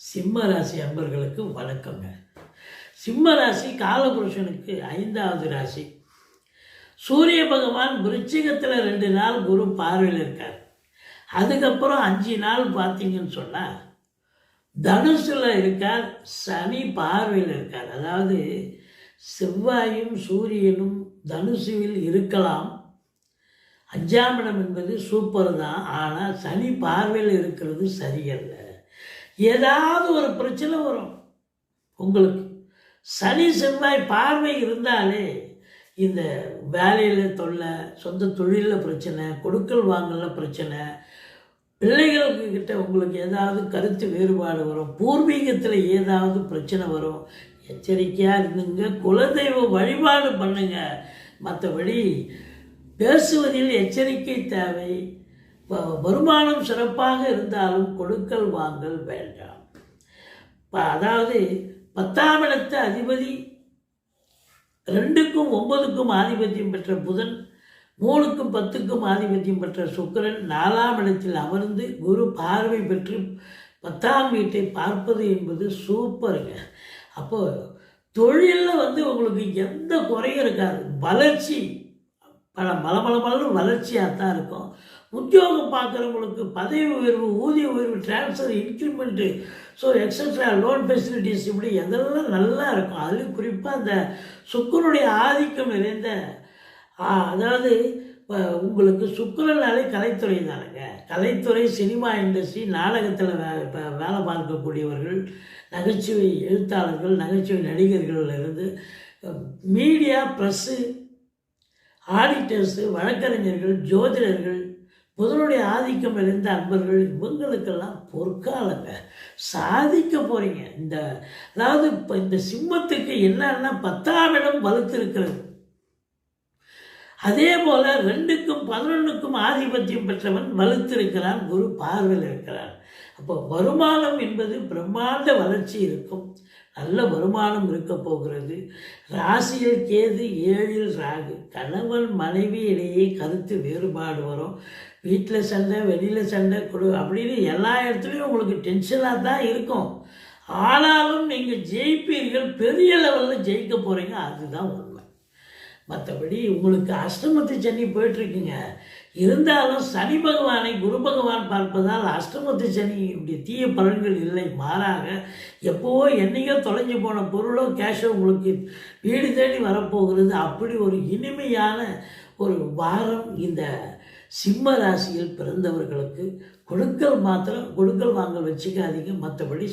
சிம்ம ராசி அன்பர்களுக்கு வணக்கங்க. சிம்ம ராசி காலபுருஷனுக்கு 5வது ராசி. சூரிய பகவான் விருச்சிகத்தில் 2 நாள் குரு பார்வையில் இருக்கார். அதுக்கப்புறம் 5 நாள் பார்த்தீங்கன்னு சொன்னால் தனுசில் இருக்கார், சனி பார்வையில் இருக்கார். அதாவது செவ்வாயும் சூரியனும் தனுசுவில் இருக்கலாம். 5ஆம் இடம் என்பது சூப்பர் தான். ஆனால் சனி பார்வையில் இருக்கிறது சரியல்ல. ஏதாவது ஒரு பிரச்சனை வரும் உங்களுக்கு. சனி செவ்வாய் பார்வை இருந்தாலே இந்த வேலையில் தொல்லை, சொந்த தொழிலில் பிரச்சனை, கொடுக்கல் வாங்கல பிரச்சனை, பிள்ளைகளுக்கு கிட்ட உங்களுக்கு ஏதாவது கருத்து வேறுபாடு வரும், பூர்வீகத்தில் ஏதாவது பிரச்சனை வரும். எச்சரிக்கையாக இருந்துங்க. குலதெய்வ வழிபாடு பண்ணுங்க. மற்றபடி பேசுவதில் எச்சரிக்கை தேவை. வருமானம் சிறப்பாக இருந்தாலும் கொடுக்கல் வாங்கல் வேண்டாம். அதாவது 10ஆம் இடத்து அதிபதி 2க்கும் 9க்கும் ஆதிபத்தியம் பெற்ற புதன், 3க்கும் 10க்கும் ஆதிபத்தியம் பெற்ற சுக்கிரன் 4ஆம் இடத்தில் அமர்ந்து குரு பார்வை பெற்று 10ஆம் வீட்டை பார்ப்பது என்பது சூப்பருங்க. அப்போது தொழிலில் உங்களுக்கு எந்த குறையும் இருக்காது. வளர்ச்சி மலமளமளன்னு வளர்ச்சியாக தான் இருக்கும். உத்தியோகம் பார்க்குறவங்களுக்கு பதவி உயர்வு, ஊதிய உயர்வு, transfer, increment, so extra, loan facilities, இப்படி எதெல்லாம் நல்லா இருக்கும். அதுலேயும் குறிப்பாக அந்த சுக்கிரனுடைய ஆதிக்கம் நிறைந்த, அதாவது உங்களுக்கு சுக்கிரனாலே கலைத்துறை தானுங்க. கலைத்துறை, சினிமா இண்டஸ்ட்ரி, நாடகத்தில் வேலை பார்க்கக்கூடியவர்கள், நகைச்சுவை எழுத்தாளர்கள், நகைச்சுவை நடிகர்களிலிருந்து மீடியா, ப்ரெஸ்ஸு, ஆடிட்டர்ஸு, வழக்கறிஞர்கள், ஜோதிடர்கள், புதனுடைய ஆதிக்கம் நிறைந்த அன்பர்கள், இவங்களுக்கெல்லாம் பொற்காலங்க. சாதிக்க போகிறீங்க. அதாவது இப்போ இந்த சிம்மத்துக்கு என்னன்னா 10ஆம் இடம் வலுத்திருக்கிறது. அதே போல் 2க்கும் 11க்கும் ஆதிபத்தியம் பெற்றவன் வலுத்திருக்கிறான், குரு பார்வையில் இருக்கிறான். அப்போ வருமானம் என்பது பிரம்மாண்ட வளர்ச்சி இருக்கும். நல்ல வருமானம் இருக்க போகிறது. ராசியில் கேது, 7ல் ராகு. கணவன் மனைவி இடையே கருத்து வேறுபாடு வரும். வீட்டில் சண்டை, வெளியில் சண்டை அப்படின்னு எல்லா இடத்துலையும் உங்களுக்கு டென்ஷனாக தான் இருக்கும். ஆனாலும் நீங்கள் ஜெயிப்பீர்கள். பெரிய லெவலில் ஜெயிக்க போகிறீங்க. அதுதான் உண்மை. மற்றபடி உங்களுக்கு அஷ்டமத்து சனி போயிட்டுருக்குங்க. இருந்தாலும் சனி பகவானை குரு பகவான் பார்ப்பதால் அஷ்டமத்து சனியுடைய தீய பலன்கள் இல்லை. மாறாக எப்போவோ என்னையோ தொலைஞ்சு போன பொருளோ கேஷோ உங்களுக்கு வீடு தேடி வரப்போகிறது. அப்படி ஒரு இனிமையான ஒரு வாரம் இந்த சிம்ம ராசியில் பிறந்தவர்களுக்கு. கொடுக்கல் வாங்கல் வச்சுக்காதீங்க. மற்றபடி